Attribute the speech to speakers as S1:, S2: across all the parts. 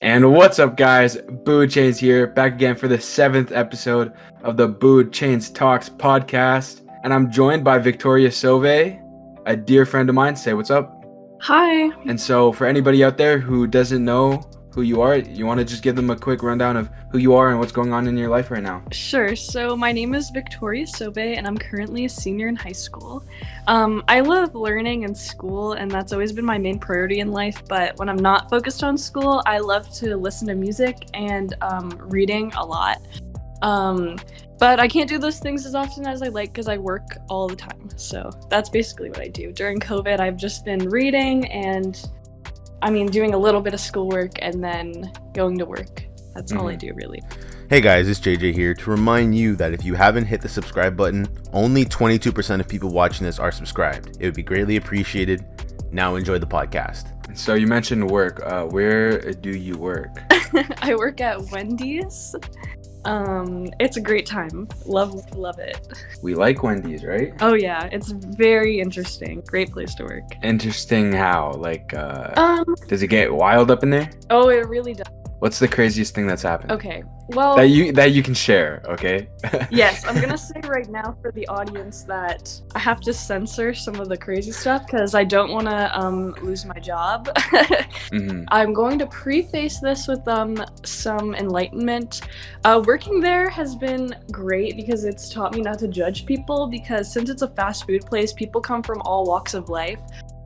S1: And what's up, guys? Boodchains here, back again for the 7th episode of the Boodchains Talks podcast. And I'm joined by Victoria Sauve, a dear friend of mine. Say what's up.
S2: Hi.
S1: And so for anybody out there who doesn't know who you are, you want to just give them a quick rundown of who you are and what's going on in your life right now?
S2: Sure. So my name is Victoria Sauve, and I'm currently a senior in high school. I love learning in school, and that's always been my main priority in life. But when I'm not focused on school, I love to listen to music and reading a lot. But I can't do those things as often as I like because I work all the time. So that's basically what I do. During COVID, I've just been reading and doing a little bit of schoolwork and then going to work. That's all I do, really.
S3: Hey guys, it's JJ here to remind you that if you haven't hit the subscribe button, only 22% of people watching this are subscribed. It would be greatly appreciated. Now enjoy the podcast.
S1: So you mentioned work. Where do you work?
S2: I work at Wendy's. It's a great time. Love it.
S1: We like Wendy's, right?
S2: Oh yeah, it's very interesting. Great place to work.
S1: Interesting how? Does it get wild up in there?
S2: Oh, it really does.
S1: What's the craziest thing that's happened?
S2: Okay, well...
S1: That you can share, okay?
S2: Yes, I'm gonna say right now for the audience that I have to censor some of the crazy stuff because I don't want to lose my job. I'm going to preface this with some enlightenment. Working there has been great because it's taught me not to judge people, because since it's a fast food place, people come from all walks of life.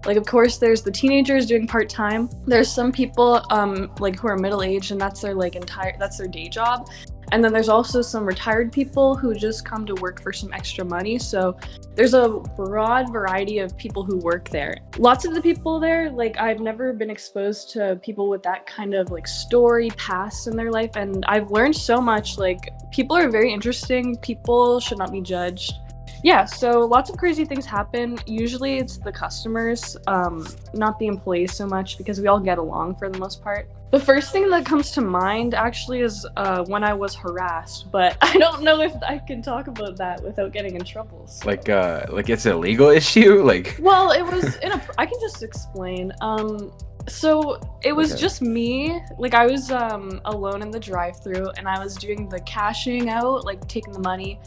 S2: Like, of course, there's the teenagers doing part-time. There's some people who are middle-aged, and that's their that's their day job. And then there's also some retired people who just come to work for some extra money. So there's a broad variety of people who work there. Lots of the people there, I've never been exposed to people with that kind of story past in their life, and I've learned so much. People are very interesting. People should not be judged. Yeah, so lots of crazy things happen. Usually it's the customers, not the employees so much, because we all get along for the most part. The first thing that comes to mind actually is when I was harassed, but I don't know if I can talk about that without getting in trouble. So.
S1: It's a legal issue?
S2: Well, it was I can just explain. So it was just me. I was alone in the drive-thru, and I was doing the cashing out, taking the money,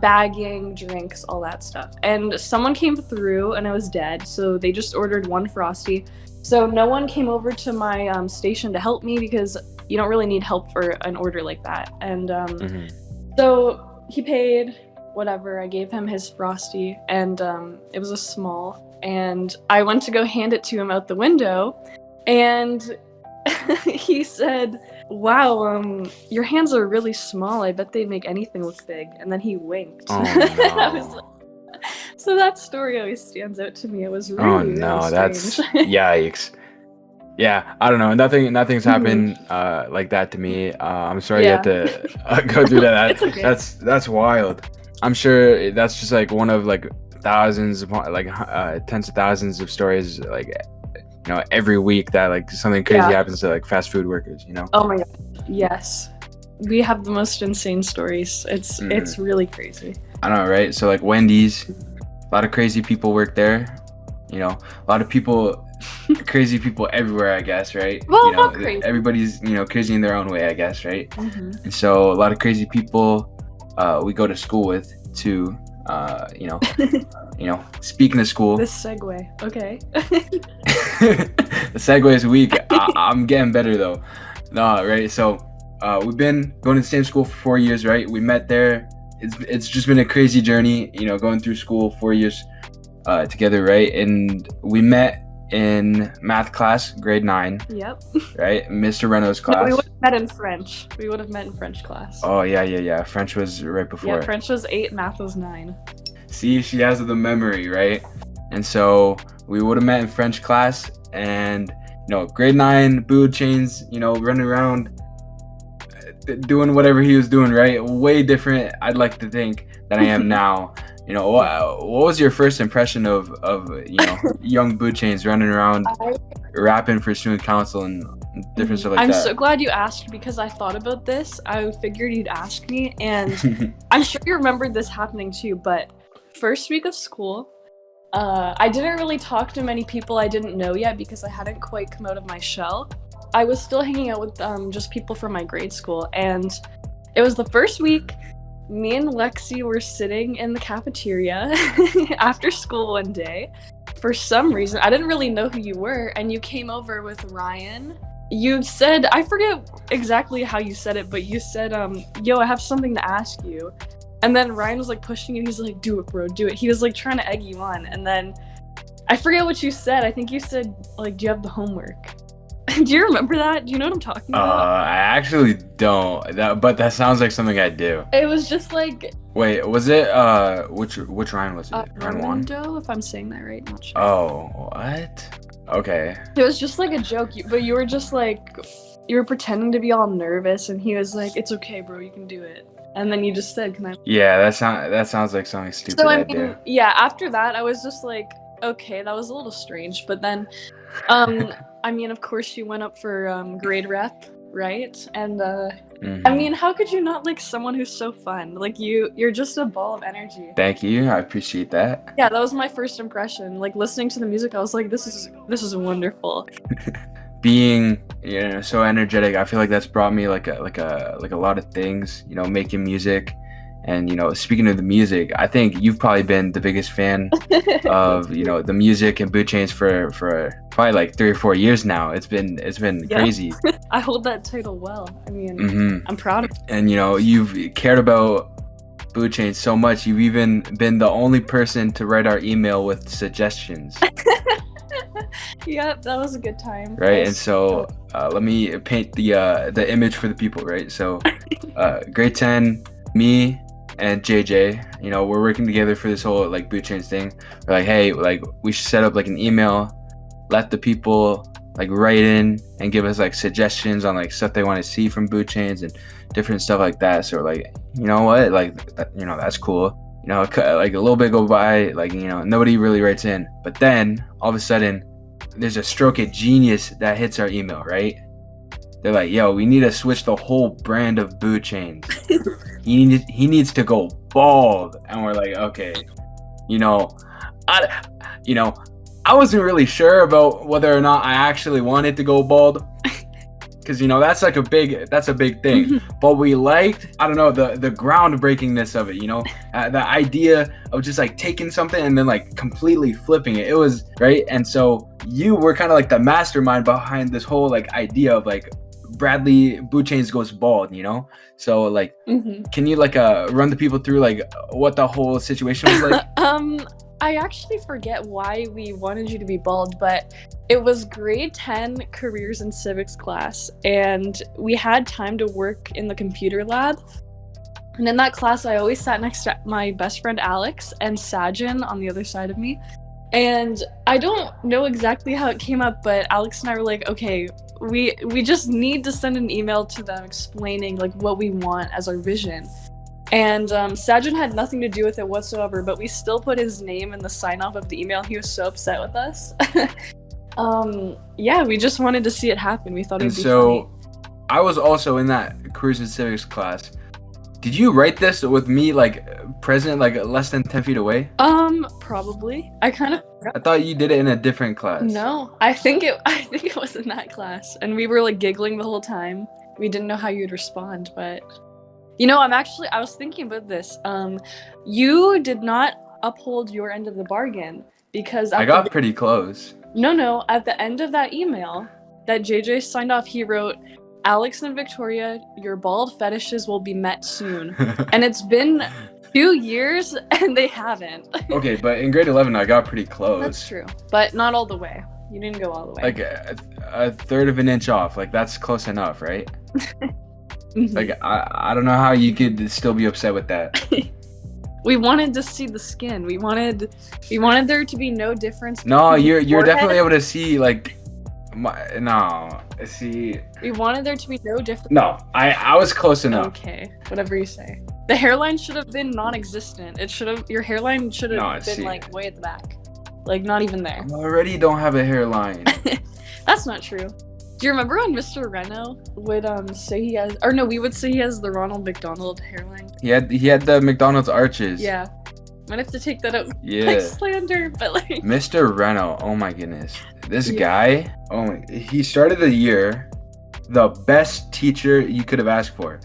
S2: bagging, drinks, all that stuff. And someone came through, and I was dead, so they just ordered one Frosty. So no one came over to my station to help me because you don't really need help for an order like that. And so he paid, whatever. I gave him his Frosty, and it was a small. And I went to go hand it to him out the window, and he said, "Wow, your hands are really small. I bet they make anything look big." And then he winked.
S1: Oh, no.
S2: So that story always stands out to me. It was really, really
S1: that's
S2: strange.
S1: yikes. Yeah, I don't know. Nothing's happened like that to me. I'm sorry you had to go through that.
S2: It's okay.
S1: That's wild. I'm sure that's just one of thousands upon tens of thousands of stories every week that something crazy happens to fast food workers.
S2: Oh my god, yes, we have the most insane stories. It's really crazy.
S1: I know, right? So Wendy's, a lot of crazy people work there, a lot of people, crazy people everywhere, I guess, right?
S2: Well, not crazy.
S1: Everybody's crazy in their own way, I guess, right? And so a lot of crazy people we go to school with too. Speaking of school.
S2: This segue, okay.
S1: The segue is weak. I'm getting better though. No, right? So we've been going to the same school for 4 years, right? We met there. It's just been a crazy journey, going through school 4 years together, right? And we met in math class, grade 9.
S2: Yep.
S1: Right? Mr. Renault's class.
S2: No, we would have met in French. We would have met in French class.
S1: Oh, yeah. French was right before.
S2: Yeah, French was 8, math was 9.
S1: See, she has the memory, right? And so we would have met in French class, and grade 9, Boodchains, running around doing whatever he was doing, right? Way different, I'd like to think, than I am now. What was your first impression of young Boodchains running around rapping for student council and different stuff like
S2: I'm
S1: that?
S2: so glad you asked, because I thought about this. I figured you'd ask me, and I'm sure you remembered this happening too, but first week of school, I didn't really talk to many people I didn't know yet because I hadn't quite come out of my shell. I was still hanging out with just people from my grade school, and it was the first week. Me and Lexi were sitting in the cafeteria after school one day. For some reason, I didn't really know who you were, and you came over with Ryan. You said, I forget exactly how you said it, but you said, yo, I have something to ask you. And then Ryan was like pushing you. He's like, do it, bro, do it. He was like trying to egg you on. And then I forget what you said. I think you said, like, do you have the homework? Do you remember that? Do you know what I'm talking about?
S1: I actually don't. But that sounds like something I do.
S2: It was just like...
S1: Wait, was it, which Ryan was it? Ryan Juan?
S2: If I'm saying that right, not sure.
S1: Oh, what? Okay.
S2: It was just like a joke, but you were just like, you were pretending to be all nervous, and he was like, it's okay, bro, you can do it. And then you just said, can I?
S1: Yeah, that sounds like something stupid I do.
S2: Yeah, after that, I was just like, okay, that was a little strange. But then, I mean, of course, you went up for grade rep, right? And I mean, how could you not like someone who's so fun? Like you're just a ball of energy.
S1: Thank you, I appreciate that.
S2: Yeah, that was my first impression. Like listening to the music, I was like, this is wonderful.
S1: Being, so energetic, I feel like that's brought me like a lot of things, making music. And speaking of the music, I think you've probably been the biggest fan of the music and Boodchains for probably like 3 or 4 years now. It's been crazy.
S2: I hold that title well. I mean, I'm proud of it.
S1: And you've cared about Boodchains so much. You've even been the only person to write our email with suggestions.
S2: Yeah, that was a good time.
S1: Right, and so let me paint the image for the people. Right, so grade 10, me and JJ, we're working together for this whole like Boodchains thing. We're like, hey, like we should set up like an email, let the people like write in and give us like suggestions on like stuff they want to see from Boodchains and different stuff like that. So we're like, you know what, like that's cool. Like a little bit go by, like nobody really writes in, but then all of a sudden there's a stroke of genius that hits our email, right? They're like, yo, we need to switch the whole brand of Boodchains. He needs to go bald. And we're like, okay, I wasn't really sure about whether or not I actually wanted to go bald. Because, that's a big thing. But we liked, I don't know, the groundbreakingness of it, the idea of just like taking something and then like completely flipping it. It was, right? And so you were kind of like the mastermind behind this whole like idea of like Bradley Boodchains goes bald, So like, can you like run the people through like what the whole situation was like?
S2: I actually forget why we wanted you to be bald, but it was grade 10 careers and civics class, and we had time to work in the computer lab. And in that class, I always sat next to my best friend Alex and Sajin on the other side of me. And I don't know exactly how it came up, but Alex and I were like, okay, we just need to send an email to them explaining like what we want as our vision. And Sajin had nothing to do with it whatsoever, but we still put his name in the sign-off of the email. He was so upset with us. Yeah, we just wanted to see it happen. We thought it would be funny.
S1: I was also in that careers and civics class. Did you write this with me like present, like less than 10 feet away?
S2: Probably.
S1: I thought you did it in a different class.
S2: No, I think it was in that class, and we were like giggling the whole time. We didn't know how you'd respond, but I was thinking about this. You did not uphold your end of the bargain because
S1: I got pretty close.
S2: No, at the end of that email that JJ signed off, he wrote, Alex and Victoria, your bald fetishes will be met soon. And it's been 2 years and they haven't.
S1: Okay, but in grade 11, I got pretty close.
S2: That's true, but not all the way. You didn't go all the way.
S1: Like a third of an inch off. Like that's close enough, right? Like I don't know how you could still be upset with that.
S2: We wanted to see the skin. We wanted there to be no difference.
S1: No, you're definitely able to see like see.
S2: We wanted there to be no difference.
S1: No, I was close enough.
S2: Okay, whatever you say. The hairline should have been non-existent. Your hairline should have been like way at the back, like not even there.
S1: I already don't have a hairline.
S2: That's not true. Do you remember when Mr. Reno would say he has, or no, we would say he has the Ronald McDonald hairline?
S1: He had the McDonald's arches.
S2: Yeah. Might have to take that out.
S1: Yeah.
S2: Like slander, but like.
S1: Mr. Reno, oh my goodness. This guy, he started the year the best teacher you could have asked for.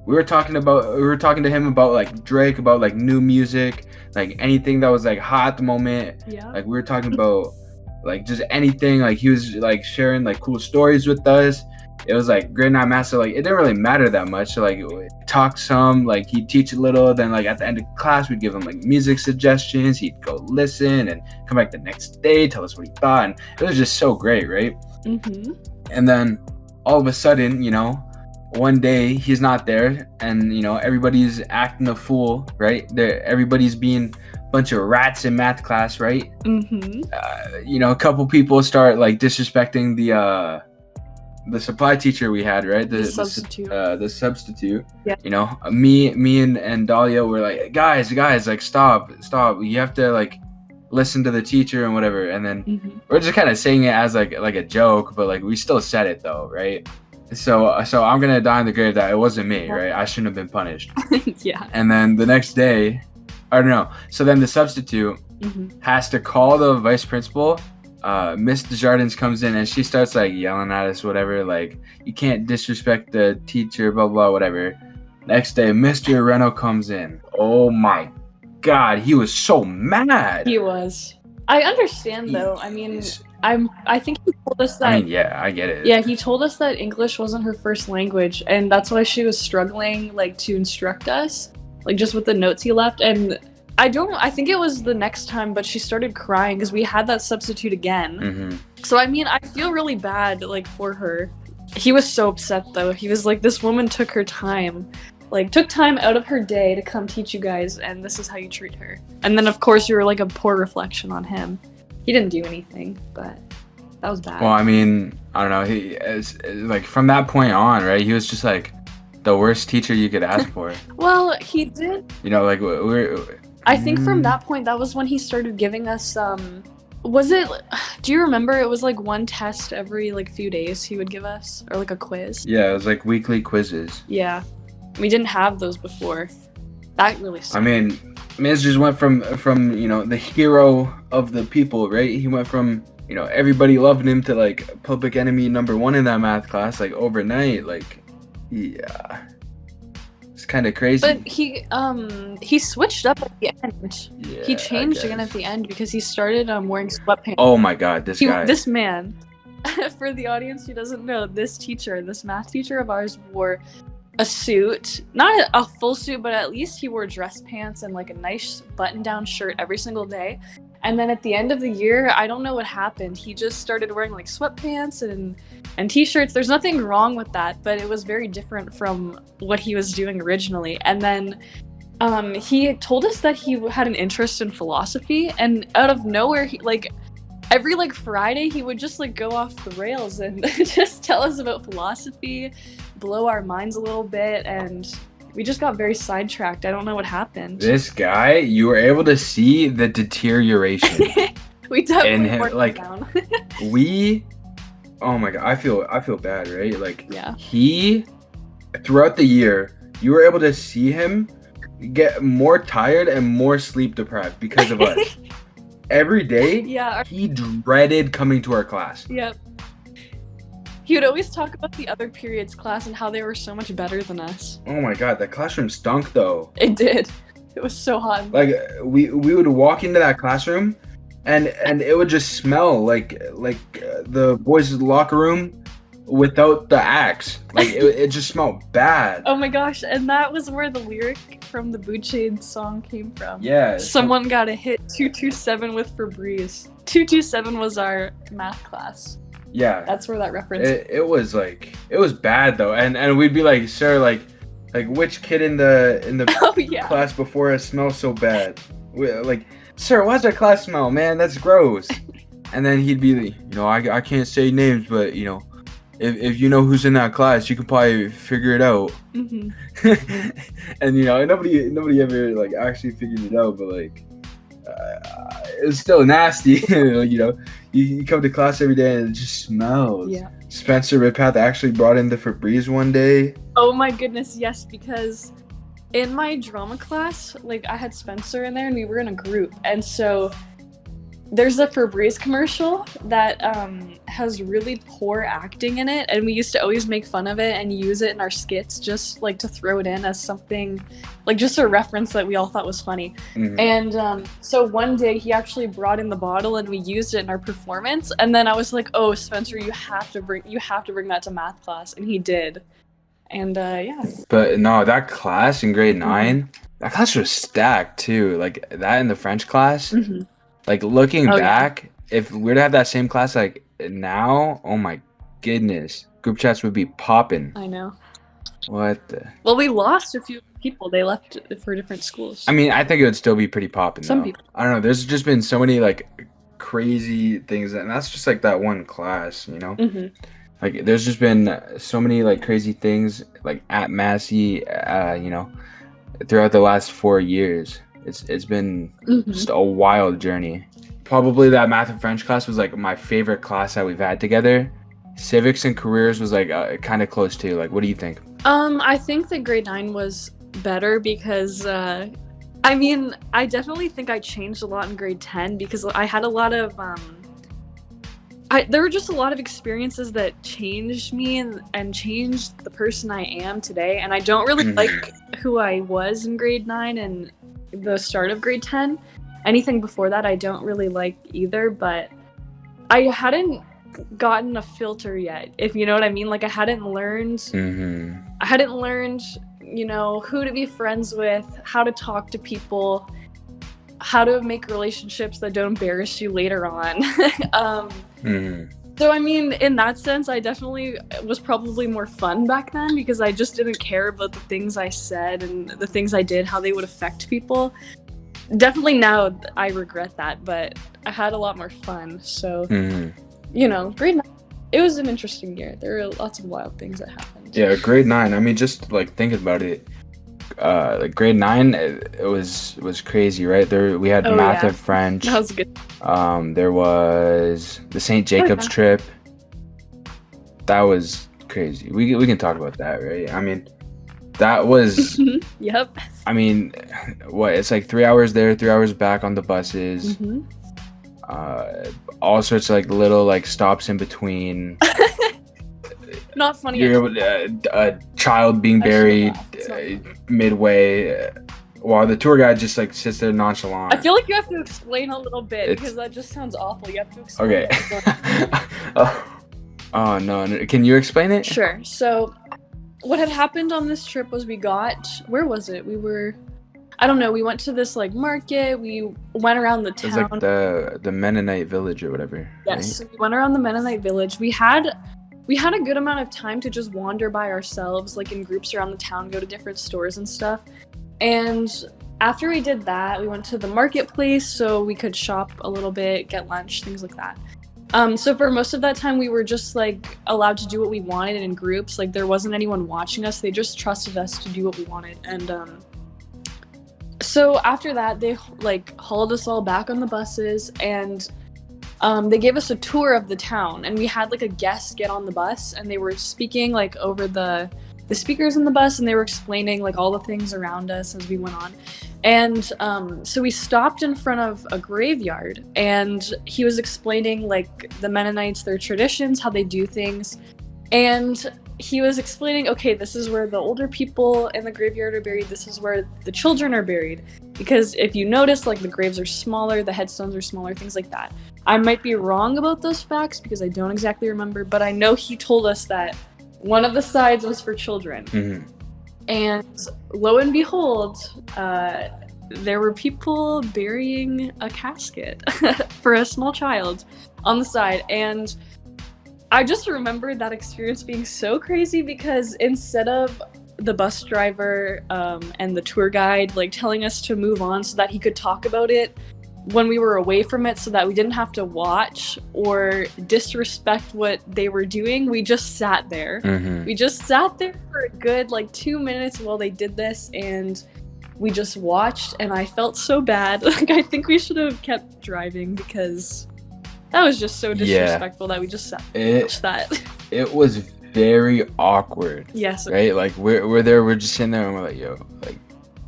S1: We were talking to him about like Drake, about like new music, like anything that was like hot at the moment.
S2: Yeah.
S1: Like we were talking about like just anything. Like he was like sharing like cool stories with us. It was like grade 9 math, so like it didn't really matter that much. So like talk some, like he'd teach a little, then like at the end of class we'd give him like music suggestions. He'd go listen and come back the next day, tell us what he thought, and it was just so great, right?
S2: Mm-hmm.
S1: And then all of a sudden, you know, one day he's not there, and you know everybody's acting a fool, right? Everybody's being a bunch of rats in math class, right?
S2: Mm-hmm.
S1: You know, a couple people start like disrespecting the supply teacher we had, right? The substitute. The substitute.
S2: Yeah.
S1: You know, me and Dahlia were like, guys, like stop. You have to like listen to the teacher and whatever. And then we're just kind of saying it as like a joke, but like we still said it though, right? So I'm gonna die in the grave that it wasn't me, right? I shouldn't have been punished.
S2: Yeah.
S1: And then the next day, I don't know. So then the substitute has to call the vice principal. Miss Desjardins comes in and she starts like yelling at us, whatever, like you can't disrespect the teacher, blah blah, whatever. Next day, Mr. Reno comes in. Oh my God, he was so mad.
S2: He was. I understand though. I mean, I think he told us that.
S1: I mean, yeah, I get it.
S2: Yeah, he told us that English wasn't her first language, and that's why she was struggling like to instruct us, like just with the notes he left. And I think it was the next time, but she started crying because we had that substitute again. So I mean, I feel really bad like for her. He was so upset though. He was like, this woman took time out of her day to come teach you guys, and this is how you treat her. And then of course you were like a poor reflection on him. He didn't do anything, but that was bad.
S1: Well, I mean, I don't know. He like from that point on, right? He was just like the worst teacher you could ask for.
S2: Well, he did.
S1: You know, like
S2: I think from that point, that was when he started giving us do you remember it was like one test every like few days he would give us, or like a quiz?
S1: Yeah, it was like weekly quizzes.
S2: Yeah. We didn't have those before. That really sucked.
S1: I mean, it just went from you know, the hero of the people, right? He went from, you know, everybody loving him to like public enemy number 1 in that math class, like overnight. Like, yeah, it's kind of crazy.
S2: But he switched up at the end.
S1: Yeah,
S2: he changed again at the end because he started wearing sweatpants.
S1: Oh my God, this
S2: man. For the audience who doesn't know, this math teacher of ours wore a suit, not a full suit, but at least he wore dress pants and like a nice button-down shirt every single day. And then at the end of the year, I don't know what happened. He just started wearing like sweatpants and t-shirts. There's nothing wrong with that, but it was very different from what he was doing originally. And then he told us that he had an interest in philosophy, and out of nowhere, he like every like Friday he would just like go off the rails and just tell us about philosophy, blow our minds a little bit, and we just got very sidetracked. I don't know what happened.
S1: This guy, you were able to see the deterioration.
S2: We definitely worked
S1: like
S2: down.
S1: Oh my God, I feel bad, right? Like,
S2: yeah.
S1: He, throughout the year, you were able to see him get more tired and more sleep deprived because of us. Every day,
S2: yeah,
S1: he dreaded coming to our class.
S2: Yep. He would always talk about the other periods class and how they were so much better than us.
S1: Oh my God, that classroom stunk though.
S2: It did. It was so hot.
S1: Like we would walk into that classroom, and it would just smell like the boys' locker room without the axe. Like it just smelled bad.
S2: Oh my gosh, and that was where the lyric from the Boodchains song came from.
S1: Yeah.
S2: Someone got a hit 227 with Febreze. 227 was our math class.
S1: Yeah.
S2: That's where that reference.
S1: It was bad though, and we'd be like, sir, like which kid in the
S2: oh, yeah.
S1: class before us smells so bad? Like, sir, why's our class smell, man? That's gross. And then he'd be like, you know, I can't say names, but you know, if you know who's in that class, you can probably figure it out.
S2: Mm-hmm.
S1: And you know, nobody ever like actually figured it out, but like it's still nasty. You know, you come to class every day and it just smells.
S2: Yeah.
S1: Spencer Rippath actually brought in the Febreze one day.
S2: Oh my goodness, yes, because in my drama class, like I had Spencer in there and we were in a group, and so there's a Febreze commercial that has really poor acting in it, and we used to always make fun of it and use it in our skits, just like to throw it in as something, like just a reference that we all thought was funny. And so one day he actually brought in the bottle and we used it in our performance, and then I was like, oh, Spencer, you have to bring that to math class, and he did. And yeah.
S1: But no, that class in grade 9, that class was stacked too. Like that in the French class. Like looking back, if we were to have that same class like now, oh my goodness, group chats would be popping.
S2: I know.
S1: What the?
S2: Well, we lost a few people. They left for different schools.
S1: I mean, I think it would still be pretty popping.
S2: Some
S1: though.
S2: people.
S1: I don't know. There's just been so many like crazy things, and that's just like that one class, you know. Like there's just been so many like crazy things like at Massey, you know, throughout the last 4 years. It's been just a wild journey. Probably that math and French class was like my favorite class that we've had together. Civics and careers was like kind of close too. Like, what do you think?
S2: I think that grade 9 was better because I mean, I definitely think I changed a lot in grade 10 because I had a lot of there were just a lot of experiences that changed me and changed the person I am today, and I don't really like who I was in grade 9 and the start of grade 10. Anything before that I don't really like either, but I hadn't gotten a filter yet, if you know what I mean. Like I hadn't learned you know, who to be friends with, how to talk to people, how to make relationships that don't embarrass you later on. So I mean, in that sense, I definitely was probably more fun back then because I just didn't care about the things I said and the things I did, how they would affect people. Definitely now I regret that, but I had a lot more fun. So, you know, grade 9, it was an interesting year. There were lots of wild things that happened.
S1: Yeah, grade 9. I mean, just like thinking about it, like grade 9, it was crazy, right? There we had math and French.
S2: That was good.
S1: There was the St. Jacobs trip. That was crazy. We can talk about that, right? I mean, that was
S2: Yep.
S1: I mean, what, it's like 3 hours there, 3 hours back on the buses. All sorts of like little like stops in between.
S2: Not funny.
S1: You're a child being buried midway, while the tour guide just like sits there nonchalant.
S2: I feel like you have to explain a little bit because that just sounds awful. You have to explain.
S1: Okay. Oh no! Can you explain it?
S2: Sure. So, what had happened on this trip was where was it? I don't know. We went to this like market. We went around the town.
S1: It was like the Mennonite village or whatever.
S2: Yes.
S1: Right?
S2: So we went around the Mennonite village. We had a good amount of time to just wander by ourselves, like in groups around the town, go to different stores and stuff. And after we did that, we went to the marketplace so we could shop a little bit, get lunch, things like that. So for most of that time, we were just like allowed to do what we wanted in groups. Like there wasn't anyone watching us. They just trusted us to do what we wanted. And so after that, they like hauled us all back on the buses, and they gave us a tour of the town. And we had like a guest get on the bus, and they were speaking like over the speakers in the bus, and they were explaining like all the things around us as we went on. And so we stopped in front of a graveyard, and he was explaining like the Mennonites, their traditions, how they do things. And he was explaining, okay, this is where the older people in the graveyard are buried, this is where the children are buried. Because if you notice, like the graves are smaller, the headstones are smaller, things like that. I might be wrong about those facts because I don't exactly remember, but I know he told us that one of the sides was for children. And lo and behold, there were people burying a casket for a small child on the side. And I just remembered that experience being so crazy because instead of the bus driver and the tour guide like telling us to move on so that he could talk about it when we were away from it so that we didn't have to watch or disrespect what they were doing, we just sat there. We just sat there for a good like 2 minutes while they did this, and we just watched, and I felt so bad. Like I think we should have kept driving because that was just so disrespectful that we just sat and watched that.
S1: It was very awkward.
S2: Yes.
S1: Right? Like we're there, we're just sitting there and we're like, yo, like,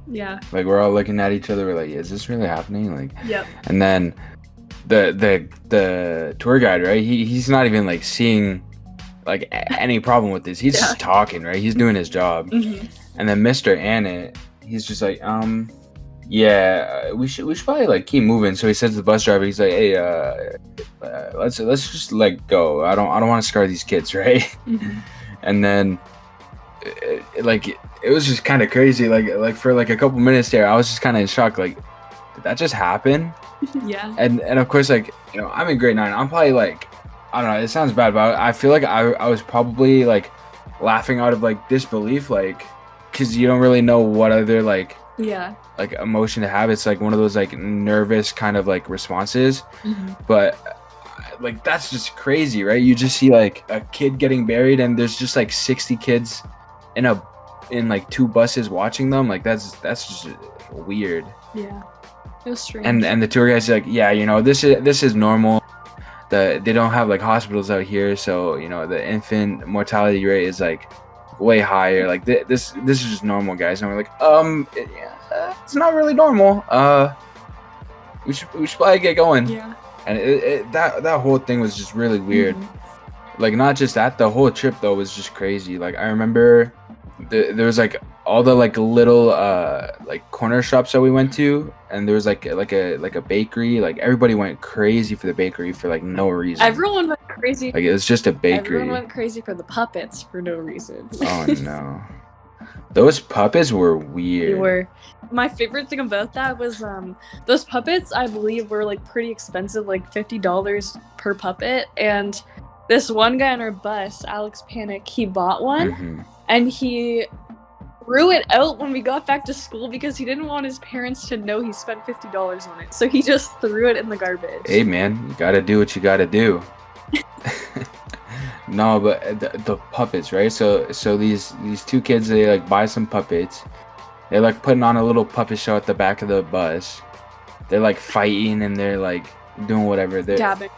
S2: yeah.
S1: Like we're all looking at each other, we're like, is this really happening? Like,
S2: yep.
S1: And then the tour guide, right? He's not even like seeing like any problem with this. He's just talking, right? He's doing his job. And then Mr. Annett, he's just like, yeah, we should probably like keep moving. So he says to the bus driver, he's like, hey, let's just let go. I don't want to scar these kids, right? And then it was just kind of crazy. Like for like a couple minutes there, I was just kind of in shock. Like, did that just happen?
S2: Yeah.
S1: And of course, like, you know, I'm in grade 9. I'm probably like, I don't know. It sounds bad, but I feel like I was probably like laughing out of like disbelief, like, because you don't really know what other like emotion to have. It's like one of those like nervous kind of like responses. But like that's just crazy, right? You just see like a kid getting buried and there's just like 60 kids in like 2 buses watching them. Like that's just weird.
S2: Yeah, it was strange.
S1: And the tour guide's like, yeah, you know, this is normal. They don't have like hospitals out here, so you know the infant mortality rate is like way higher. Like this is just normal, guys. And we're like, it's not really normal. We should probably get going.
S2: Yeah.
S1: And that whole thing was just really weird. Like not just that, the whole trip though was just crazy. Like I remember there was like all the like little like corner shops that we went to, and there was like a bakery. Like everybody went crazy for the bakery for like no reason.
S2: Everyone went crazy.
S1: Like it was just a bakery.
S2: Everyone went crazy for the puppets for no reason.
S1: Oh no. Those puppets were weird.
S2: They were. My favorite thing about that was those puppets, I believe, were like pretty expensive, like $50 per puppet. And this one guy on our bus, Alex Panic, he bought one and he threw it out when we got back to school because he didn't want his parents to know he spent $50 on it. So he just threw it in the garbage.
S1: Hey man, you gotta do what you gotta do. No, but the puppets, right? So these 2 kids, they like buy some puppets. They're like putting on a little puppet show at the back of the bus. They're like fighting and they're like doing whatever. They're
S2: dabbing.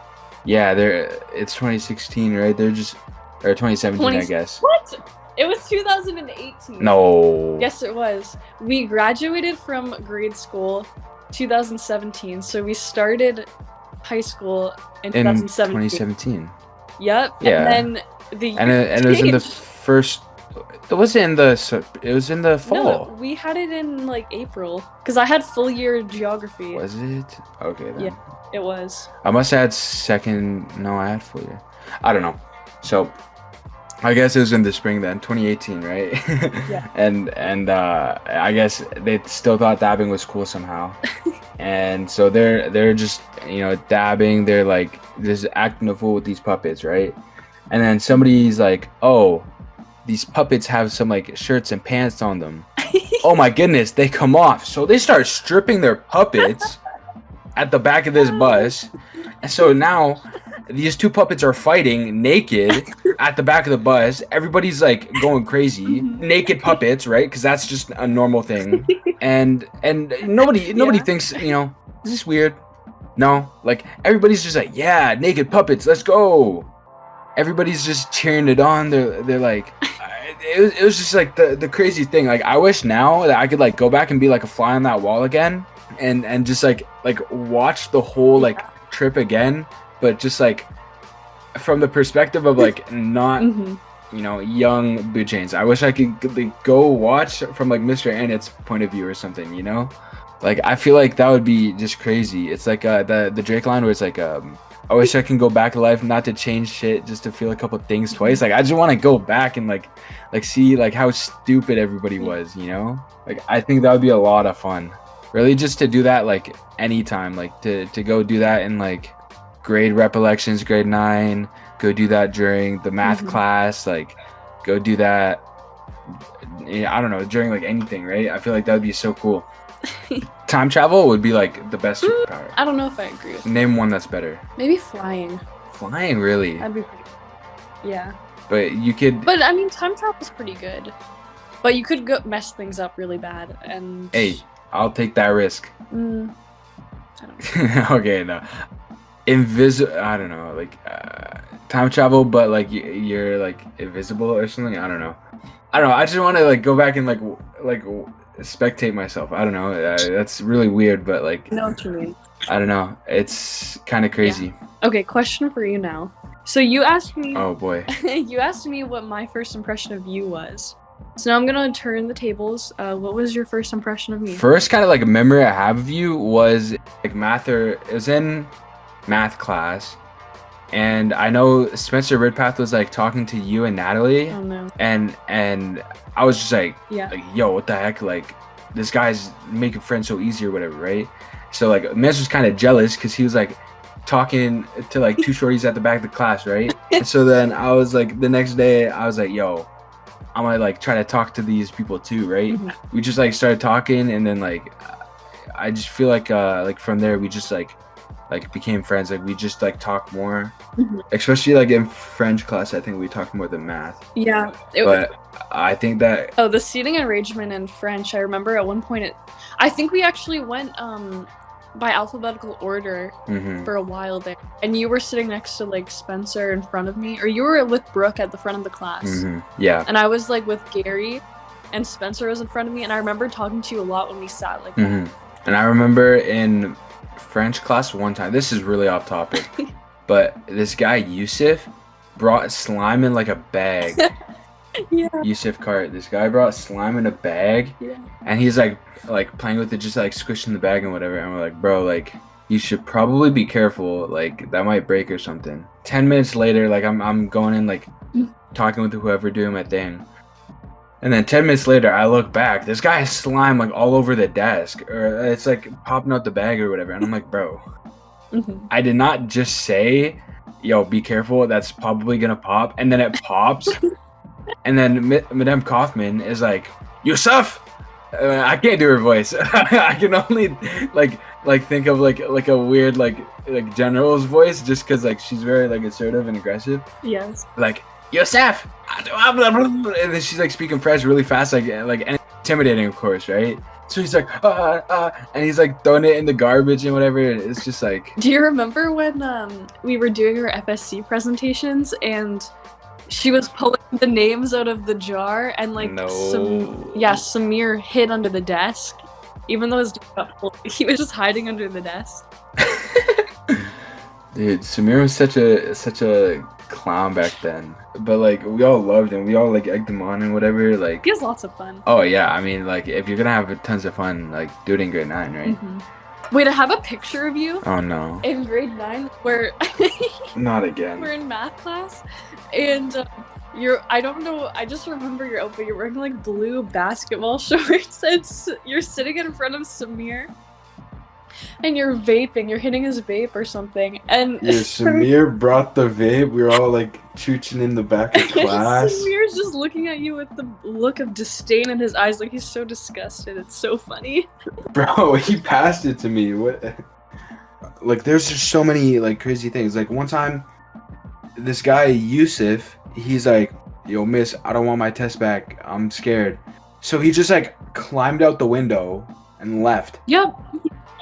S1: Yeah, it's 2016, right? They're just or 2017, I guess.
S2: What? It was 2018.
S1: No.
S2: Yes, it was. We graduated from grade school 2017, so we started high school in 2017. Yep.
S1: Yeah.
S2: And then and
S1: it was in the first. It was in the fall.
S2: No, we had it in like April because I had full year geography.
S1: Was it? Okay then.
S2: Yeah, it was.
S1: I must have had second. No, I had full year. I don't know. So I guess it was in the spring then, 2018, right?
S2: Yeah.
S1: and I guess they still thought dabbing was cool somehow. And so they're just, you know, dabbing. They're like just acting a fool with these puppets, right? And then somebody's like, oh, these puppets have some like shirts and pants on them. Oh my goodness, they come off. So they start stripping their puppets at the back of this bus. And so now these 2 puppets are fighting naked at the back of the bus. Everybody's like going crazy. Naked puppets, right? Because that's just a normal thing. And nobody thinks, you know, is this weird? No, like everybody's just like, yeah, naked puppets, let's go. Everybody's just cheering it on. They're like, it was just like the crazy thing. Like I wish now that I could like go back and be like a fly on that wall again, and just like watch the whole like trip again, but just like from the perspective of like not you know, young Boodchains. I wish I could like, go watch from like Mr. Annett's point of view or something. You know, like I feel like that would be just crazy. It's like the Drake line where it's like I wish I can go back in life, not to change shit, just to feel a couple things twice. Like I just want to go back and like see like how stupid everybody was, you know? Like I think that would be a lot of fun. Really, just to do that like anytime, like to go do that in like grade recollections, grade 9, go do that during the math class, like go do that. I don't know, during like anything, right? I feel like that would be so cool. Time travel would be like the best superpower.
S2: I don't know if I agree with
S1: Name one that's better.
S2: Maybe flying.
S1: Flying, really?
S2: That'd be pretty. Yeah.
S1: But you could.
S2: But I mean, time travel's pretty good. But you could go mess things up really bad, and.
S1: Hey, I'll take that risk.
S2: I don't know.
S1: Okay, no. I don't know, like time travel, but like you're like invisible or something. I don't know. I just want to like go back and like spectate myself. I don't know. That's really weird, but like.
S2: I know what you mean.
S1: I don't know. It's kind of crazy.
S2: Yeah. Okay, question for you now. So you asked me.
S1: Oh boy.
S2: You asked me what my first impression of you was. So now I'm gonna turn the tables. What was your first impression of me?
S1: First kind of like a memory I have of you was like it was in math class, and I know Spencer Ridpath was like talking to you and Natalie.
S2: Oh no.
S1: And I was just like,
S2: Yeah.
S1: like, yo, what the heck? Like, this guy's making friends so easy or whatever, right? So like Miss was kind of jealous because he was like talking to like two shorties at the back of the class, right? And so then I was like, the next day I was like, yo, I'm gonna like try to talk to these people too, right? We just like started talking, and then like I just feel like from there we just like became friends. Like we just like talk more, especially like in French class. I think we talked more than math.
S2: Yeah.
S1: But I think that
S2: the seating arrangement in French, I remember at one point I think we actually went by alphabetical order for a while there, and you were sitting next to like Spencer in front of me, or you were with Brooke at the front of the class.
S1: Yeah.
S2: And I was like with Gary, and Spencer was in front of me, and I remember talking to you a lot when we sat like that.
S1: And I remember in French class one time, this is really off topic, but this guy Yusuf brought slime in like a bag.
S2: Yeah.
S1: Yusuf Cart, this guy brought slime in a bag, and he's like playing with it, just like squishing the bag and whatever. And we're like, bro, like you should probably be careful, like that might break or something. 10 minutes later, like I'm going in like talking with whoever, doing my thing, and then 10 minutes later I look back, this guy has slime like all over the desk, or it's like popping out the bag or whatever, and I'm like, bro, I did not just say, yo, be careful, that's probably gonna pop, and then it pops. And then Madame Kaufman is like, Yusuf! I can't do her voice. I can only like think of like a weird like general's voice, just because like she's very like assertive and aggressive.
S2: Yes.
S1: Like, Yusuf! And then she's like speaking French really fast, like and intimidating, of course, right? So he's like, and he's like throwing it in the garbage and whatever. It's just like.
S2: Do you remember when we were doing our FSC presentations and she was pulling the names out of the jar, and like Samir hid under the desk, even though he was just hiding under the desk.
S1: Dude, Samir was such a clown back then, but like we all loved him. We all like egged him on and whatever. Like
S2: he has lots of fun.
S1: Oh yeah, I mean like if you're gonna have tons of fun, like do it in grade 9, right?
S2: Wait, I have a picture of you.
S1: Oh no.
S2: In grade 9, where
S1: not again.
S2: We're in math class, and I don't know, I just remember your outfit. You're wearing like blue basketball shorts, and you're sitting in front of Samir, and you're vaping. You're hitting his vape or something. And
S1: yeah, Samir brought the vape. We were all like chooching in the back of class.
S2: Samir's just looking at you with the look of disdain in his eyes, like he's so disgusted. It's so funny. Bro,
S1: he passed it to me. What? Like, there's just so many like crazy things. Like one time, this guy Yusuf, he's like, yo, miss, I don't want my test back. I'm scared. So he just like climbed out the window and left.
S2: Yep.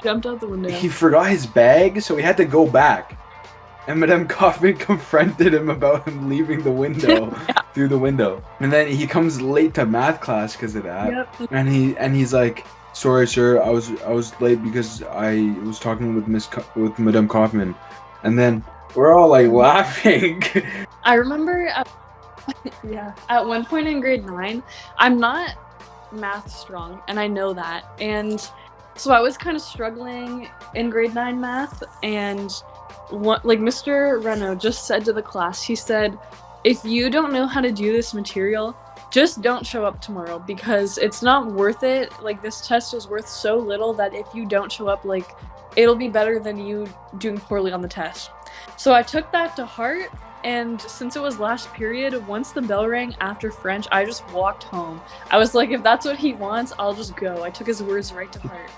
S2: Jumped out the window.
S1: He forgot his bag, so he had to go back. And Madame Kaufman confronted him about him leaving the window through the window. And then he comes late to math class because of that.
S2: Yep.
S1: And he's like, sorry sir, I was late because I was talking with Madame Kaufman. And then we're all like laughing.
S2: I remember at one point in grade 9, I'm not math strong, and I know that. And so I was kind of struggling in grade 9 math, and like Mr. Reno just said to the class, he said, if you don't know how to do this material, just don't show up tomorrow, because it's not worth it. Like, this test is worth so little that if you don't show up, like, it'll be better than you doing poorly on the test. So I took that to heart, and since it was last period, once the bell rang after French, I just walked home. I was like, if that's what he wants, I'll just go. I took his words right to heart.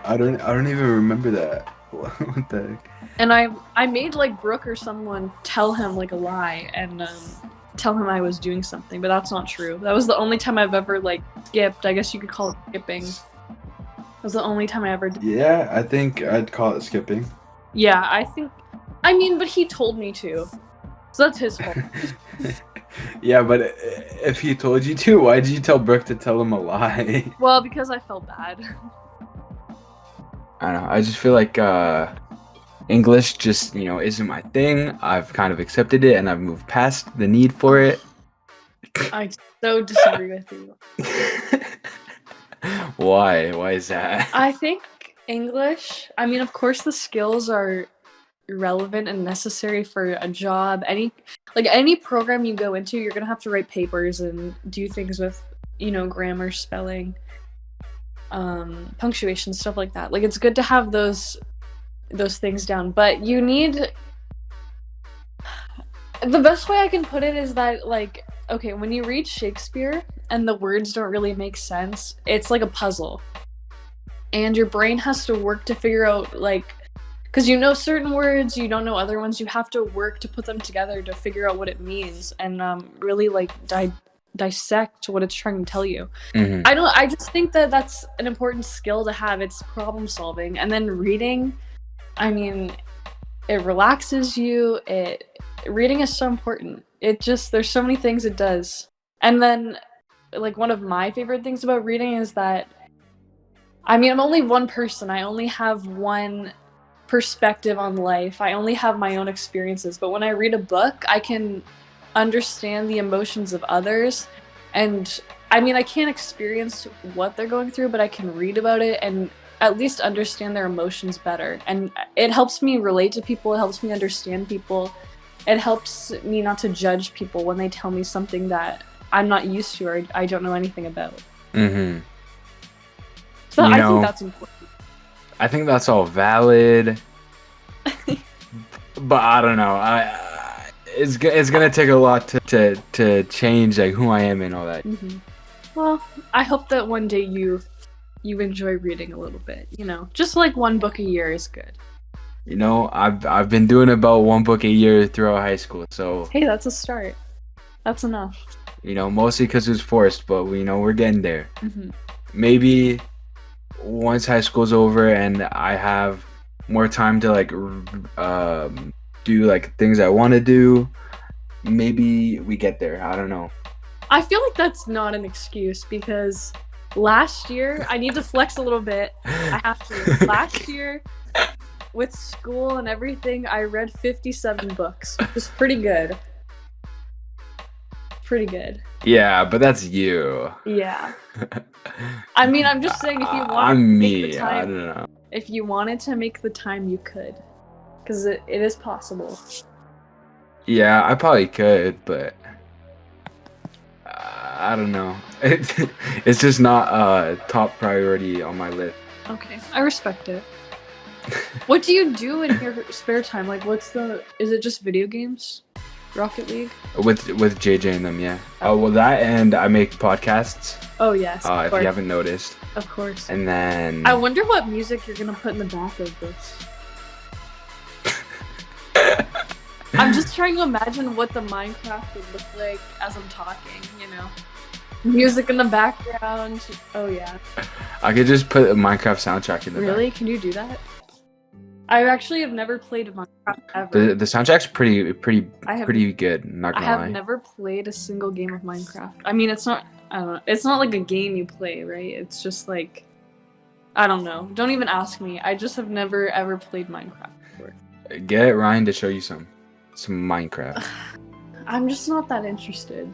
S1: I don't even remember that. What the heck?
S2: And I made like Brooke or someone tell him like a lie and tell him I was doing something, but that's not true. That was the only time I've ever like skipped. I guess you could call it skipping. That was the only time I ever did.
S1: Yeah, I think I'd call it skipping.
S2: Yeah, I mean, but he told me to. So that's his fault.
S1: Yeah, but if he told you to, why did you tell Brooke to tell him a lie?
S2: Well, because I felt bad.
S1: I don't know. I just feel like English just, isn't my thing. I've kind of accepted it and I've moved past the need for it.
S2: I so disagree with you.
S1: Why? Why is that?
S2: I think English, I mean, of course the skills are relevant and necessary for a job. Any program you go into, you're going to have to write papers and do things with, grammar, spelling, punctuation, stuff like that. Like, it's good to have those things down, but you need... The best way I can put it is that, like, okay, when you read Shakespeare and the words don't really make sense, it's like a puzzle. And your brain has to work to figure out, like, because you know certain words, you don't know other ones, you have to work to put them together to figure out what it means and really, like, dissect what it's trying to tell you.
S1: Mm-hmm.
S2: I just think that that's an important skill to have. It's problem solving. And then reading, I mean, it relaxes you. Reading is so important. There's so many things it does. And then, like, one of my favorite things about reading is that, I mean, I'm only one person. I only have one perspective on life. I only have my own experiences. But when I read a book, I can understand the emotions of others. And, I mean, I can't experience what they're going through, but I can read about it and at least understand their emotions better. And it helps me relate to people. It helps me understand people. It helps me not to judge people when they tell me something that I'm not used to or I don't know anything about.
S1: Mm-hmm.
S2: So I think that's important.
S1: I think that's all valid. But I don't know. It's gonna take a lot to change, like, who I am and all that.
S2: Mm-hmm. Well, I hope that one day you enjoy reading a little bit. Just like one book a year is good.
S1: I've been doing about one book a year throughout high school, so
S2: hey, that's a start. That's enough.
S1: Mostly because it was forced, but we're getting there.
S2: Mm-hmm.
S1: Maybe once high school's over and I have more time to, like, do, like, things I want to do, maybe we get there. I don't know.
S2: I feel like that's not an excuse because last year, I need to flex a little bit. I have to. Last year, with school and everything, I read 57 books, which is pretty good. Pretty good.
S1: Yeah, but that's you.
S2: Yeah. I mean, I'm just saying, if you wanted to make the time,
S1: I don't know.
S2: If you wanted to make the time, you could, because it is possible.
S1: Yeah, I probably could, but I don't know. It's just not a top priority on my list.
S2: Okay, I respect it. What do you do in your spare time? Like, is it just video games? Rocket League?
S1: With JJ and them, yeah. Oh, well, that, and I make podcasts.
S2: Oh, yes.
S1: If you haven't noticed.
S2: Of course.
S1: And then...
S2: I wonder what music you're going to put in the back of this. I'm just trying to imagine what the Minecraft would look like as I'm talking, Music in the background. Oh, yeah.
S1: I could just put a Minecraft soundtrack in the back.
S2: Really? Can you do that? I actually have never played Minecraft ever.
S1: The soundtrack's pretty good, not gonna lie.
S2: I have never played a single game of Minecraft. I mean, it's not, I don't know, it's not like a game you play, right? It's just like, I don't know. Don't even ask me. I just have never ever played Minecraft before.
S1: Get Ryan to show you some Minecraft.
S2: I'm just not that interested,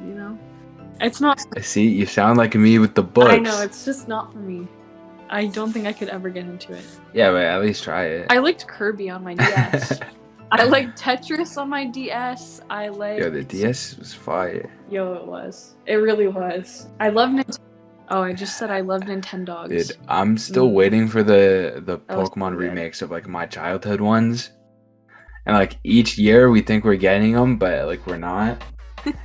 S2: It's not.
S1: See, you sound like me with the books.
S2: I know, it's just not for me. I don't think I could ever get into it.
S1: Yeah, but at least try it.
S2: I liked Kirby on my DS. I liked Tetris on my DS. Yo,
S1: the DS was fire.
S2: Yo, it was. It really was. I love Nintendo. Oh, I just said I love Nintendogs.
S1: Dude, I'm still waiting for the Pokemon remakes of, like, my childhood ones. And, like, each year we think we're getting them, but, like, we're not.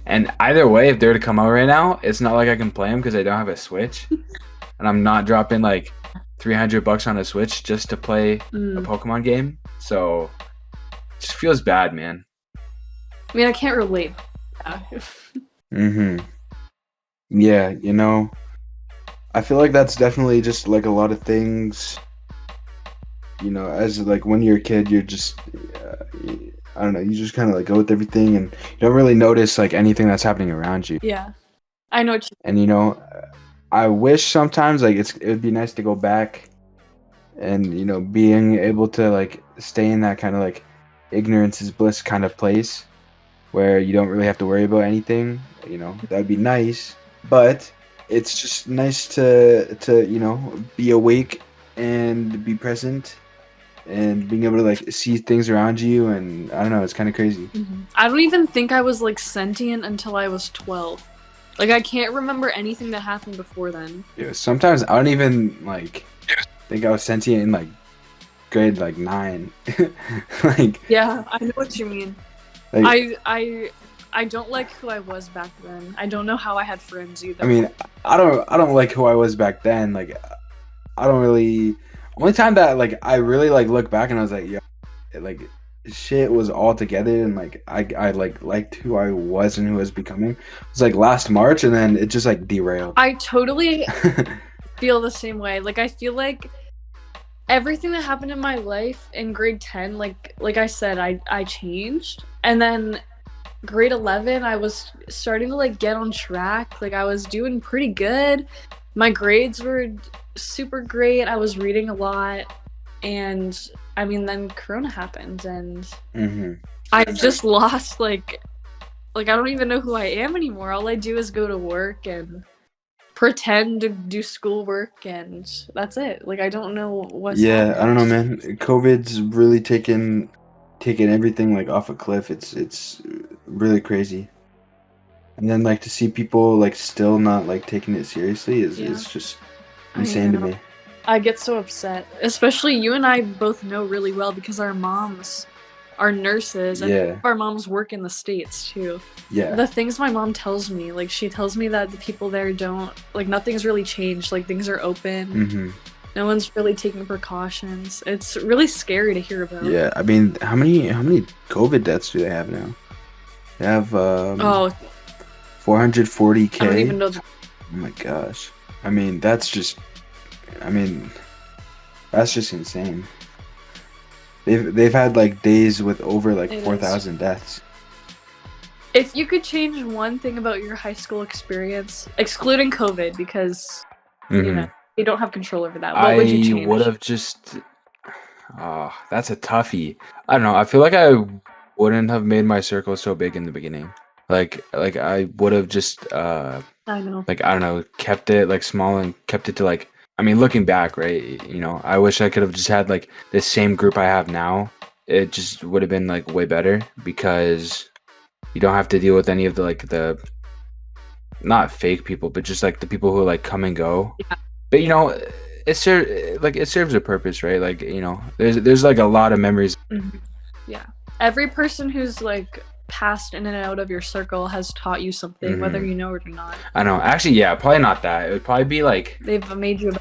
S1: And either way, if they're to come out right now, it's not like I can play them because I don't have a Switch. And I'm not dropping, like, $300 on a Switch just to play a Pokemon game. So it just feels bad, man.
S2: I mean, I can't relate.
S1: Yeah, I feel like that's definitely just, like, a lot of things. As, like, when you're a kid, you're just, I don't know, you just kind of, like, go with everything and you don't really notice, like, anything that's happening around you.
S2: Yeah, I know what you
S1: And, I wish sometimes, like, it would be nice to go back and you know, being able to like stay in that kind of like ignorance is bliss kind of place where you don't really have to worry about anything, you know, that'd be nice. But it's just nice to you know, be awake and be present and being able to like see things around you, and I don't know, it's kind of crazy.
S2: I don't even think I was like sentient until I was 12. Like I can't remember anything that happened before then.
S1: Yeah, sometimes I don't even like think I was sentient in like grade like 9. Like
S2: yeah, I know what you mean.
S1: like,
S2: I don't like who I was back then. I don't know how I had friends either.
S1: I mean, I don't like who I was back then. Like I don't really. Only time that like I really like look back and I was like, yo, like shit was all together, and like I like liked who I was and who I was becoming. It was like last March, and then it just like derailed.
S2: I totally feel the same way. Like I feel like everything that happened in my life in grade 10, like I said, I changed, and then grade 11 I was starting to like get on track. Like I was doing pretty good. My grades were super great. I was reading a lot, and I mean then Corona happened, and I just lost like I don't even know who I am anymore. All I do is go to work and pretend to do schoolwork, and that's it. Like I don't know what's happening.
S1: I don't know, man. COVID's really taken everything like off a cliff. It's really crazy. And then like to see people like still not like taking it seriously is just insane to me.
S2: I get so upset. Especially you and I both know really well because our moms are nurses, and our moms work in the States too. Yeah. The things my mom tells me, like she tells me that the people there don't, like nothing's really changed, like things are open. No one's really taking precautions. It's really scary to hear about.
S1: Yeah, I mean, how many COVID deaths do they have now? They have 440K.
S2: I don't even know.
S1: Oh my gosh. I mean, that's just insane. They've had like days with over like 4,000 deaths.
S2: If you could change one thing about your high school experience, excluding COVID, because you know you don't have control over that, what would you change?
S1: I would have just. Oh, that's a toughie. I don't know. I feel like I wouldn't have made my circle so big in the beginning. Like I would have just I know. Like I don't know, kept it like small and kept it to like. I mean, looking back, right? You know, I wish I could have just had like the same group I have now. It just would have been like way better because you don't have to deal with any of the like the not fake people, but just like the people who like come and go. Yeah. But you know, it serves a purpose, right? Like you know, there's like a lot of memories.
S2: Yeah, every person who's like passed in and out of your circle has taught you something, whether you know it or not. I know.
S1: Actually, yeah, probably not that. It would probably be like
S2: they've made you.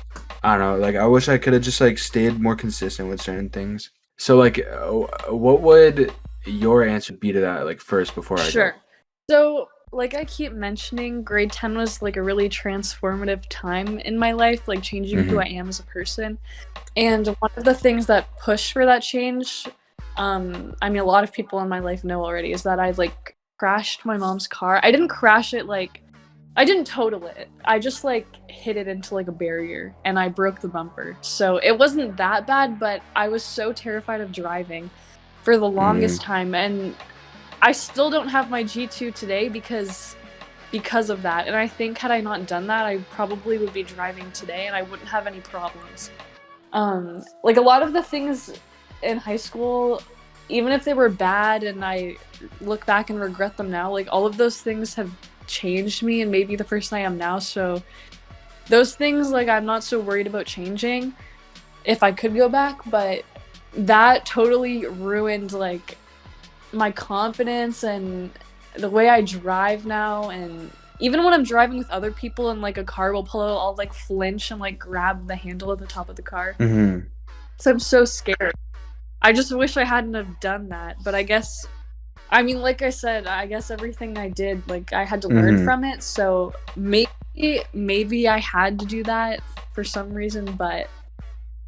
S1: I don't know. Like I wish I could have just like stayed more consistent with certain things. So like, what would your answer be to that? Like first before I go?
S2: Sure. So like I keep mentioning, grade 10 was like a really transformative time in my life, like changing who I am as a person. And one of the things that pushed for that change, I mean, a lot of people in my life know already, is that I like crashed my mom's car. I didn't crash it, like I didn't total it. I just like hit it into like a barrier and I broke the bumper. So it wasn't that bad, but I was so terrified of driving for the longest time, and I still don't have my G2 today because of that. And I think had I not done that, I probably would be driving today and I wouldn't have any problems. Like a lot of the things in high school, even if they were bad and I look back and regret them now, like all of those things have changed me and made me the person I am now. So those things, like I'm not so worried about changing if I could go back, but that totally ruined like my confidence and the way I drive now. And even when I'm driving with other people and like a car will pull out, I'll like flinch and like grab the handle at the top of the car. So I'm so scared. I just wish I hadn't have done that. But I guess, I mean, like I said, I guess everything I did, like I had to learn from it. So maybe I had to do that for some reason, but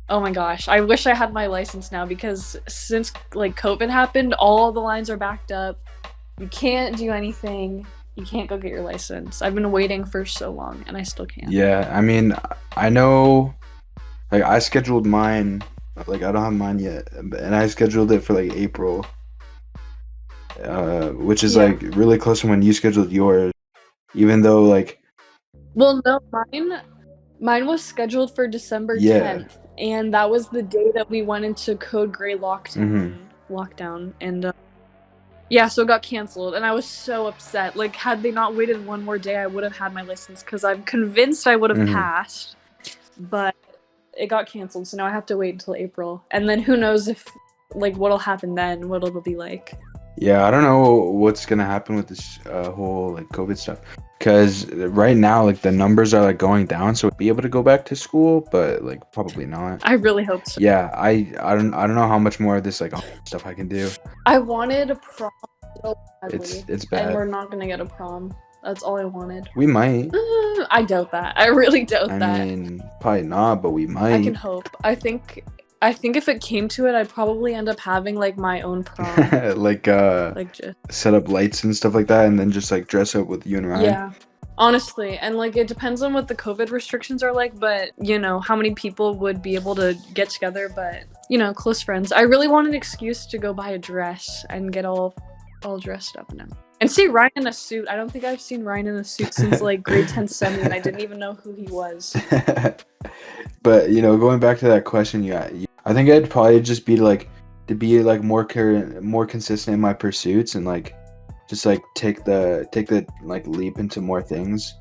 S2: oh my gosh, I wish I had my license now, because since like COVID happened, all the lines are backed up. You can't do anything. You can't go get your license. I've been waiting for so long and I still can't.
S1: Yeah, I mean, I know Like I scheduled mine, like I don't have mine yet, and I scheduled it for like April, which is like really close to when you scheduled yours. Even though like,
S2: well, no, mine was scheduled for December 10th, and that was the day that we went into Code Gray lockdown, and yeah, so it got canceled, and I was so upset. Like, had they not waited one more day, I would have had my license, because I'm convinced I would have passed, but it got canceled, so now I have to wait until April, and then who knows if, like, what'll happen then, what it'll be like.
S1: Yeah, I don't know what's gonna happen with this whole like COVID stuff, because right now like the numbers are like going down, so we'll be able to go back to school, but like probably not.
S2: I really hope so.
S1: Yeah, I don't know how much more of this like stuff I can do.
S2: I wanted a prom so badly,
S1: it's bad,
S2: and we're not gonna get a prom. That's all I wanted.
S1: We might.
S2: I doubt that. I really doubt that.
S1: I mean, probably not, but we might.
S2: I can hope. I think if it came to it, I'd probably end up having like my own prom.
S1: like just set up lights and stuff like that, and then just like dress up with you and Ryan.
S2: Yeah. Honestly, and like it depends on what the COVID restrictions are like, but you know, how many people would be able to get together, but you know, close friends. I really want an excuse to go buy a dress and get all dressed up now. And see Ryan in a suit. I don't think I've seen Ryan in a suit since like grade 10 semi, and I didn't even know who he was.
S1: But you know, going back to that question, I think I'd probably just be like to be like more consistent in my pursuits, and like just like take the like leap into more things.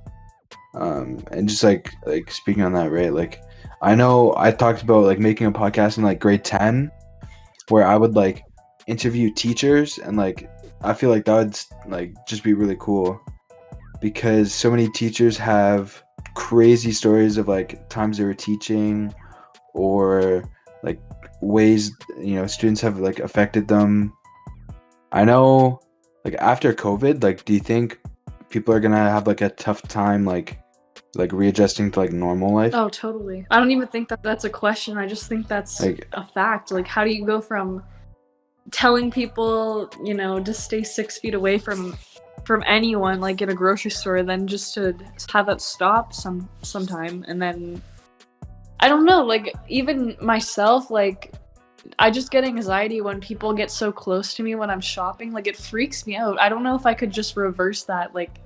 S1: And just like speaking on that, right? Like I know I talked about like making a podcast in like grade 10 where I would like interview teachers, and like I feel like that would like just be really cool, because so many teachers have crazy stories of like times they were teaching, or like ways, you know, students have like affected them. I know like after COVID, like do you think people are gonna have like a tough time like readjusting to like normal life?
S2: Oh, totally. I don't even think that that's a question. I just think that's like a fact. Like, how do you go from telling people, you know, to stay 6 feet away from anyone, like in a grocery store, then just to have that stop sometime, and then I don't know, like even myself, like I just get anxiety when people get so close to me when I'm shopping. Like it freaks me out. I don't know if I could just reverse that like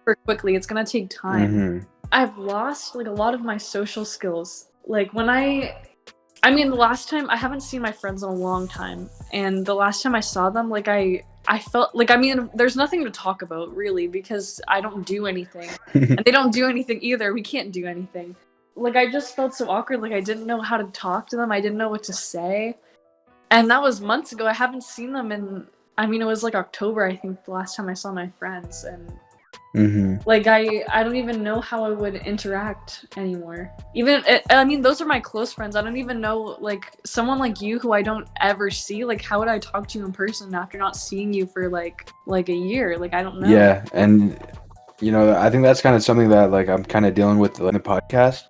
S2: super quickly. It's gonna take time. I've lost like a lot of my social skills. Like when I mean, the last time, I haven't seen my friends in a long time, and the last time I saw them, like I felt like, I mean, there's nothing to talk about really, because I don't do anything and they don't do anything either. We can't do anything. Like I just felt so awkward. Like I didn't know how to talk to them. I didn't know what to say. And that was months ago. I haven't seen them in, I mean, it was like October, I think, the last time I saw my friends. And like I don't even know how I would interact anymore. I mean, those are my close friends. I don't even know, like someone like you who I don't ever see, like how would I talk to you in person after not seeing you for like a year? Like I don't know.
S1: Yeah, and you know, I think that's kind of something that like I'm kind of dealing with in the podcast,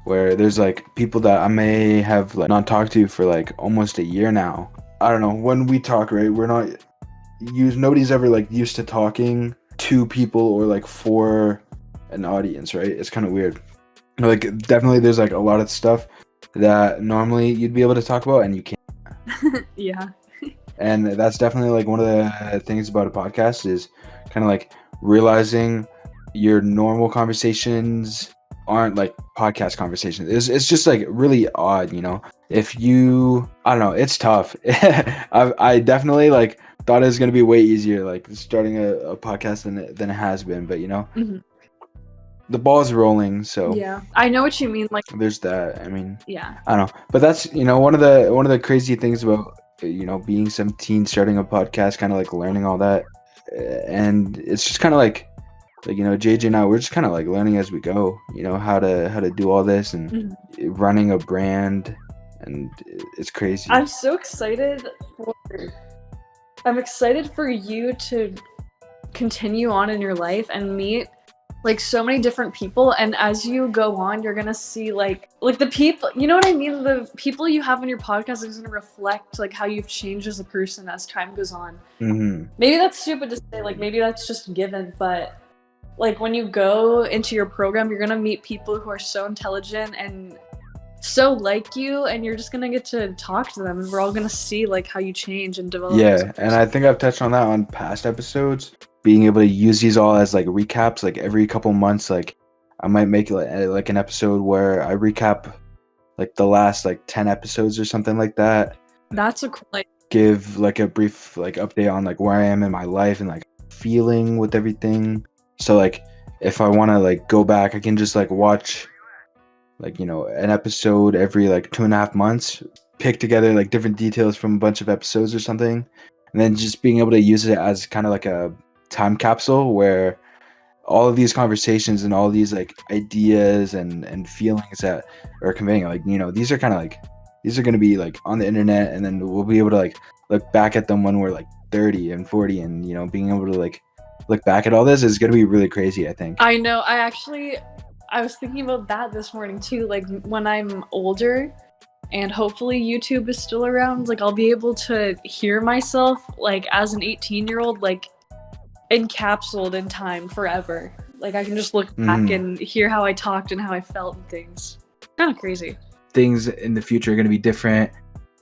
S1: where there's like people that I may have like not talked to for like almost a year now. I don't know, when we talk, right, we're not nobody's ever like used to talking to people or like for an audience, right? It's kind of weird. Like definitely there's like a lot of stuff that normally you'd be able to talk about and you can't.
S2: Yeah.
S1: And that's definitely like one of the things about a podcast is kind of like realizing your normal conversations aren't like podcast conversations. It's just like really odd, you know. If you, I don't know, it's tough. I definitely like thought it was gonna be way easier, like starting a podcast than it has been, but you know, the ball's rolling. So
S2: yeah, I know what you mean. Like
S1: there's that. I mean,
S2: yeah,
S1: I don't know, but that's, you know, one of the crazy things about, you know, being 17, starting a podcast, kind of like learning all that, and it's just kind of like you know, JJ and I, we're just kind of like learning as we go, you know, how to do all this and running a brand, and it's crazy.
S2: I'm so excited for you to continue on in your life and meet like so many different people, and as you go on, you're gonna see like the people, you know what I mean, the people you have on your podcast is gonna reflect like how you've changed as a person as time goes on. Maybe that's stupid to say, like maybe that's just given, but like when you go into your program, you're gonna meet people who are so intelligent and so like you, and you're just gonna get to talk to them, and we're all gonna see like how you change and develop.
S1: Yeah, and I think I've touched on that on past episodes. Being able to use these all as like recaps, like every couple months, like I might make like an episode where I recap like the last like 10 episodes or something like that.
S2: That's a cool idea.
S1: Give like a brief like update on like where I am in my life and like feeling with everything. So like if I want to like go back, I can just like watch like, you know, an episode every like 2.5 months, pick together like different details from a bunch of episodes or something, and then just being able to use it as kind of like a time capsule where all of these conversations and all these like ideas and feelings that are conveying, like, you know, these are kind of like, these are going to be like on the internet, and then we'll be able to like look back at them when we're like 30 and 40, and, you know, being able to like look back at all this is going to be really crazy, I think.
S2: I know. I was thinking about that this morning too. Like when I'm older and hopefully YouTube is still around, like I'll be able to hear myself like as an 18-year-old, like encapsulated in time forever. Like I can just look back and hear how I talked and how I felt and things. Kind of crazy.
S1: Things in the future are going to be different.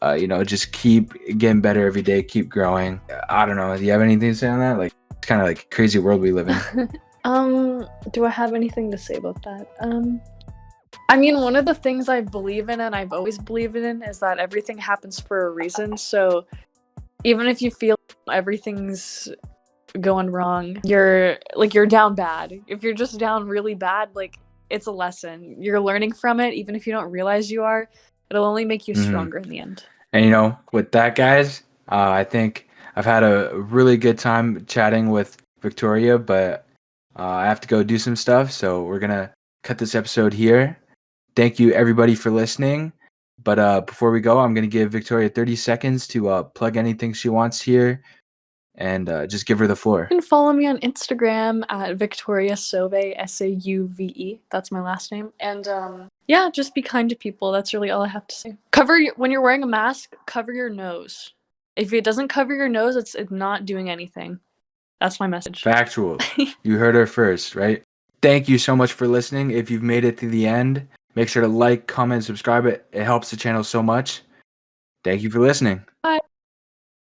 S1: You know, just keep getting better every day, keep growing. I don't know. Do you have anything to say on that? Like, it's kind of like a crazy world we live in.
S2: Do I have anything to say about that? I mean, one of the things I believe in and I've always believed in is that everything happens for a reason. So even if you feel everything's going wrong, you're down bad. If you're just down really bad, like it's a lesson. You're learning from it, even if you don't realize you are. It'll only make you stronger in the end.
S1: And, you know, with that, guys, I think I've had a really good time chatting with Victoria, but I have to go do some stuff, so we're going to cut this episode here. Thank you, everybody, for listening. But before we go, I'm going to give Victoria 30 seconds to plug anything she wants here, and just give her the floor.
S2: You can follow me on Instagram at Victoria Sauve, Sauve. That's my last name. And yeah, just be kind to people. That's really all I have to say. When you're wearing a mask, cover your nose. If it doesn't cover your nose, it's not doing anything. That's my message.
S1: Factual. You heard her first, right? Thank you so much for listening. If you've made it to the end, make sure to like, comment, subscribe. It helps the channel so much. Thank you for listening.
S2: Bye.